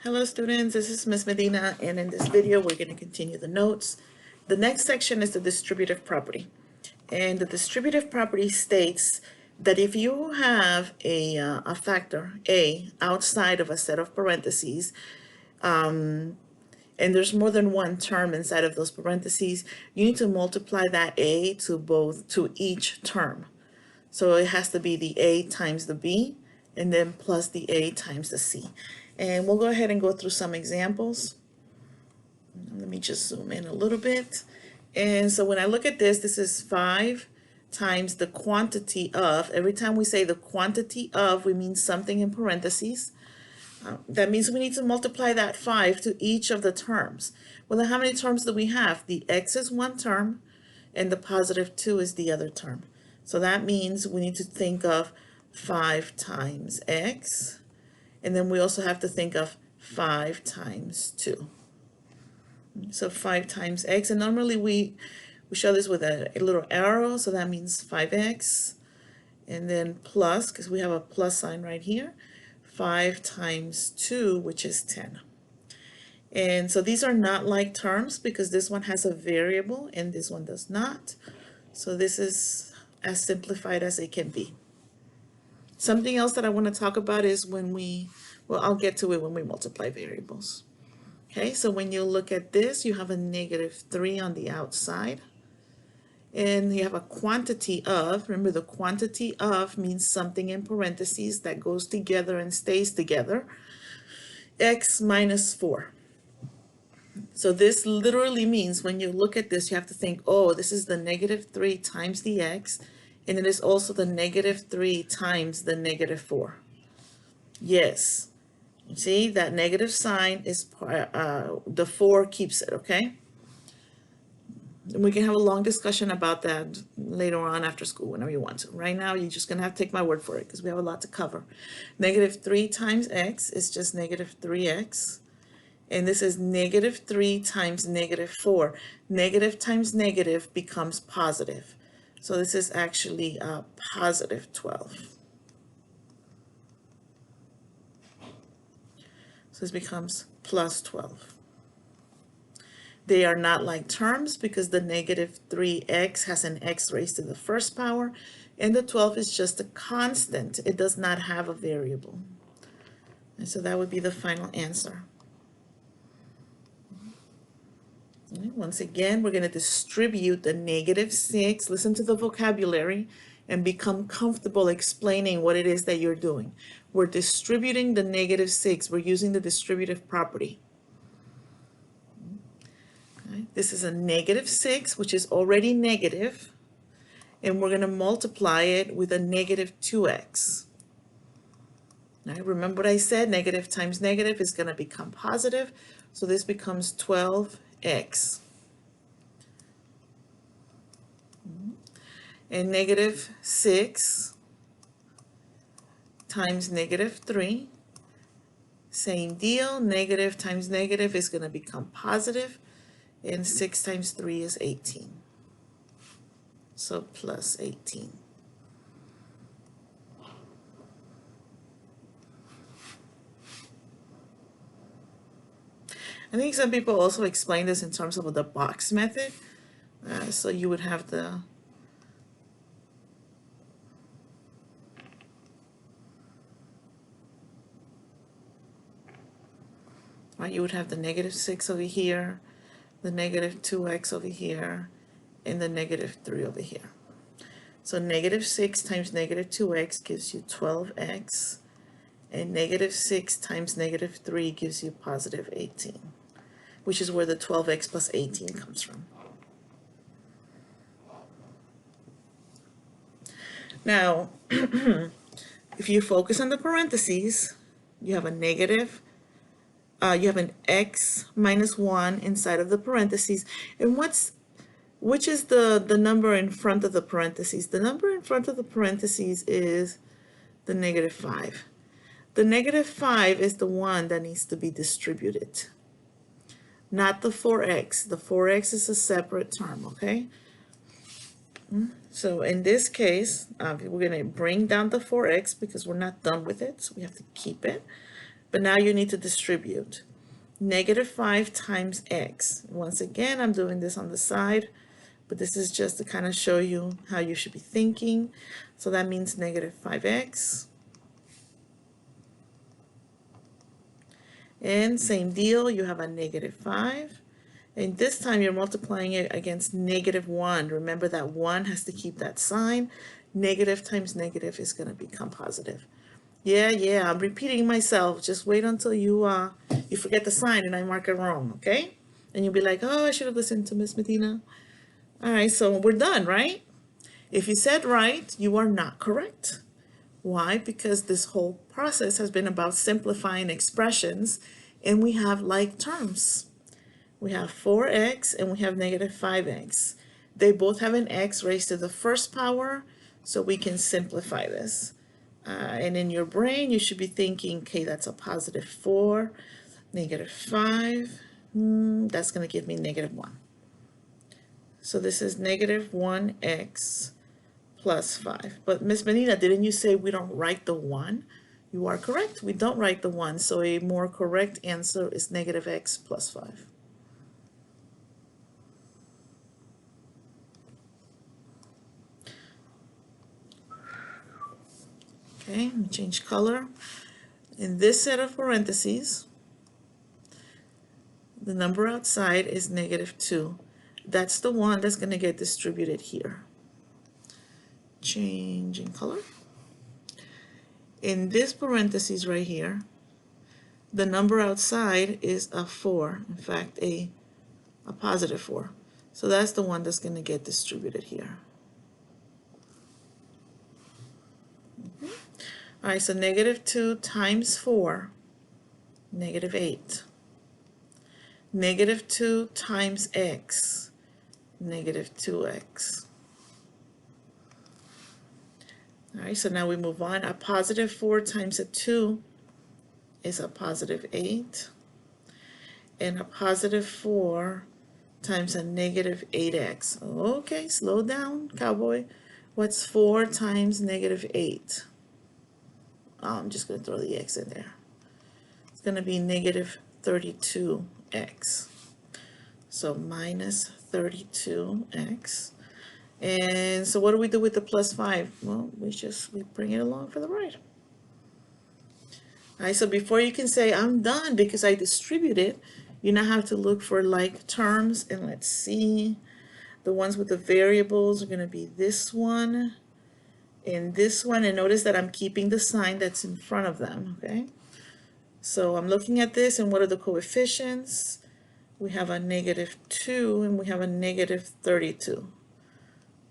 Hello students, this is Ms. Medina, and in this video we're going to continue the notes. The next section is the distributive property. And the distributive property states that if you have a factor, A, outside of a set of parentheses, and there's more than one term inside of those parentheses, you need to multiply that A to each term. So it has to be the A times the B, and then plus the A times the C. And we'll go ahead and go through some examples. Let me just zoom in a little bit. And so when I look at this, this is 5 times the quantity of. Every time we say the quantity of, we mean something in parentheses. That means we need to multiply that 5 to each of the terms. Well, then how many terms do we have? The x is one term, and the positive 2 is the other term. So that means we need to think of 5 times x. And then we also have to think of 5 times 2. So 5 times x, and normally we show this with a little arrow, so that means 5x, and then plus, because we have a plus sign right here, 5 times 2, which is 10. And so these are not like terms because this one has a variable and this one does not. So this is as simplified as it can be. Something else that I want to talk about is well, I'll get to it when we multiply variables. Okay, so when you look at this, you have a -3 on the outside. And you have a quantity of, remember the quantity of means something in parentheses that goes together and stays together, x minus 4. So this literally means when you look at this, you have to think, oh, this is the -3 times the x, and it is also the -3 times the -4. Yes, see that negative sign is the 4 keeps it, okay? And we can have a long discussion about that later on after school, whenever you want to. Right now, you're just gonna have to take my word for it because we have a lot to cover. -3 times x is just -3x. And this is -3 times -4. Negative times negative becomes positive. So this is actually positive 12. So this becomes plus 12. They are not like terms because the -3x has an x raised to the first power, and the 12 is just a constant. It does not have a variable. And so that would be the final answer. Once again, we're going to distribute the -6. Listen to the vocabulary and become comfortable explaining what it is that you're doing. We're distributing the -6. We're using the distributive property. Okay. This is a -6, which is already negative, and we're going to multiply it with a -2x. Now, remember what I said, negative times negative is going to become positive, so this becomes 12x. And -6 times -3, same deal, negative times negative is going to become positive, and 6 times 3 is 18. So plus 18. I think some people also explain this in terms of the box method. So you would have you would have the -6 over here, the -2x over here, and the -3 over here. So -6 times -2x gives you 12x, and -6 times -3 gives you positive 18, which is where the 12x plus 18 comes from. Now, if you focus on the parentheses, you have a negative, you have an x minus 1 inside of the parentheses. And which is the number in front of the parentheses? The number in front of the parentheses is the -5. The -5 is the one that needs to be distributed, not the 4x. The 4x is a separate term, okay? So in this case, we're going to bring down the 4x because we're not done with it, so we have to keep it. But now you need to distribute. Negative 5 times x. Once again, I'm doing this on the side, but this is just to kind of show you how you should be thinking. So that means negative 5x. And same deal, you have a negative 5. And this time you're multiplying it against negative 1. Remember that 1 has to keep that sign. Negative times negative is going to become positive. Yeah, I'm repeating myself. Just wait until you forget the sign and I mark it wrong, okay? And you'll be like, oh, I should have listened to Miss Medina. All right, so we're done, right? If you said right, you are not correct. Why? Because this whole process has been about simplifying expressions, and we have like terms. We have 4x and we have negative 5x. They both have an x raised to the first power, so we can simplify this. And in your brain, you should be thinking, okay, that's a positive 4, negative 5. That's going to give me negative 1. So this is negative 1x plus 5. But Miss Medina, didn't you say we don't write the 1? You are correct. We don't write the 1. So a more correct answer is negative x plus 5. Okay, let me change color. In this set of parentheses, the number outside is negative 2. That's the one that's going to get distributed here. Changing color. In this parentheses right here, the number outside is a 4. In fact, a positive 4. So that's the one that's going to get distributed here. All right, so negative 2 times 4, negative 8. Negative 2 times x, negative 2x. All right, so now we move on. A positive 4 times a 2 is a positive 8. And a positive 4 times a negative 8x. Okay, slow down, cowboy. What's 4 times negative 8? I'm just going to throw the x in there. It's going to be negative 32x. So minus 32x. And so what do we do with the plus 5? Well, we bring it along for the ride. All right, so before you can say I'm done because I distributed, you now have to look for like terms. And let's see. The ones with the variables are going to be this one and this one. And notice that I'm keeping the sign that's in front of them, okay? So I'm looking at this, and what are the coefficients? We have a negative 2 and we have a negative 32.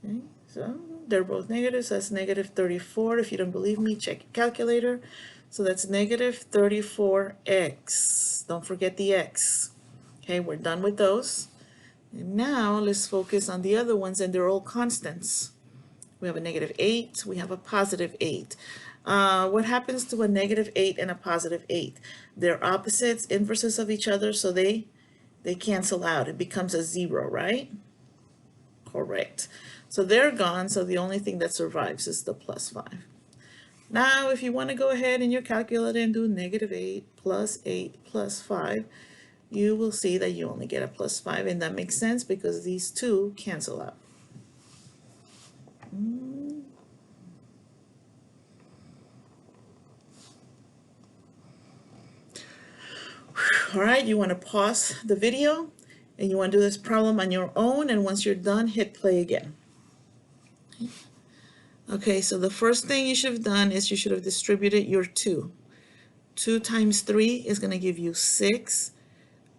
Okay, so they're both negative, so that's negative 34. If you don't believe me, check your calculator. So that's negative 34x. Don't forget the x. Okay, we're done with those. And now let's focus on the other ones, and they're all constants. We have a negative 8, we have a positive 8. What happens to a negative 8 and a positive 8? They're opposites, inverses of each other, so they cancel out. It becomes a 0, right? Correct. So they're gone, so the only thing that survives is the plus 5. Now, if you want to go ahead in your calculator and do negative 8 plus 5, you will see that you only get a plus 5, and that makes sense because these two cancel out. All right, you want to pause the video and you want to do this problem on your own, and once you're done, hit play again. Okay, so the first thing you should have done is you should have distributed your 2. 2 times 3 is going to give you 6.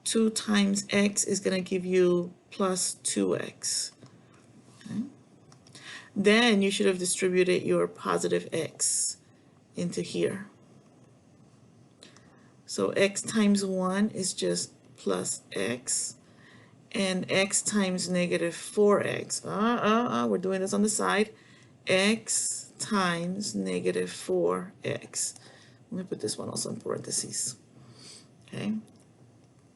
2 times x is going to give you plus 2x. Okay. Then you should have distributed your positive x into here. So x times 1 is just plus x, and x times negative 4x. We're doing this on the side. X times negative 4x. Let me put this one also in parentheses. Okay.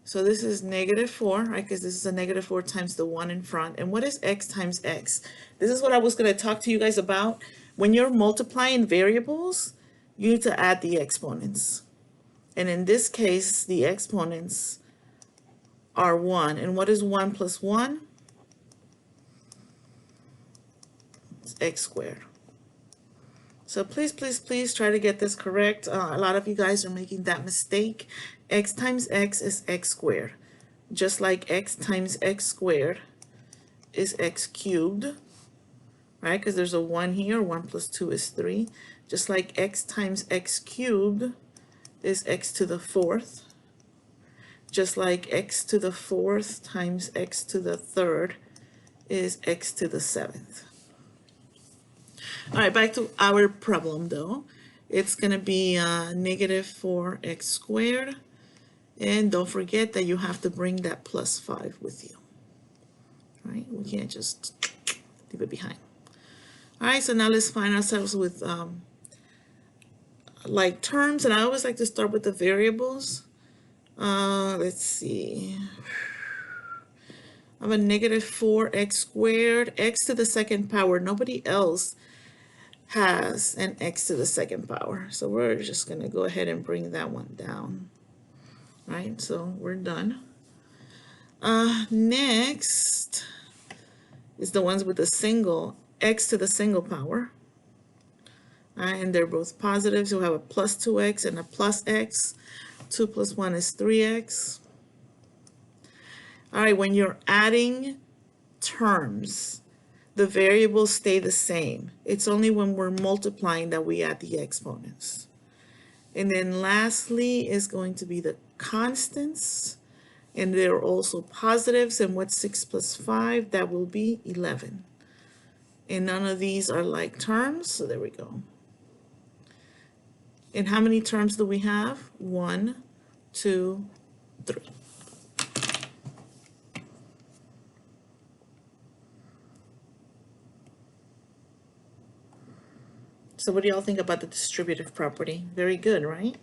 So this is negative 4, right? Because this is a negative 4 times the 1 in front. And what is x times x? This is what I was going to talk to you guys about. When you're multiplying variables, you need to add the exponents. And in this case, the exponents are 1. And what is 1 plus 1? It's x squared. So please, please, please try to get this correct. A lot of you guys are making that mistake. X times x is x squared. Just like x times x squared is x cubed, right? Because there's a 1 here. 1 plus 2 is 3. Just like x times x cubed is x to the 4th. Just like x to the 4th times x to the 3rd is x to the 7th. All right, back to our problem though. It's going to be negative 4x squared. And don't forget that you have to bring that plus 5 with you. All right, we can't just leave it behind. All right, so now let's find ourselves with like terms, and I always like to start with the variables. Let's see. I have a negative 4x squared, x to the second power. Nobody else has an x to the second power. So we're just going to go ahead and bring that one down. Right, so we're done. Next is the ones with the single, x to the single power. And they're both positive, so we have a plus 2x and a plus x. 2 plus 1 is 3x. All right, when you're adding terms, the variables stay the same. It's only when we're multiplying that we add the exponents. And then lastly is going to be the constants, and they're also positives. And what's 6 plus 5? That will be 11. And none of these are like terms, so there we go. And how many terms do we have? 1, 2, 3. So what do y'all think about the distributive property? Very good, right?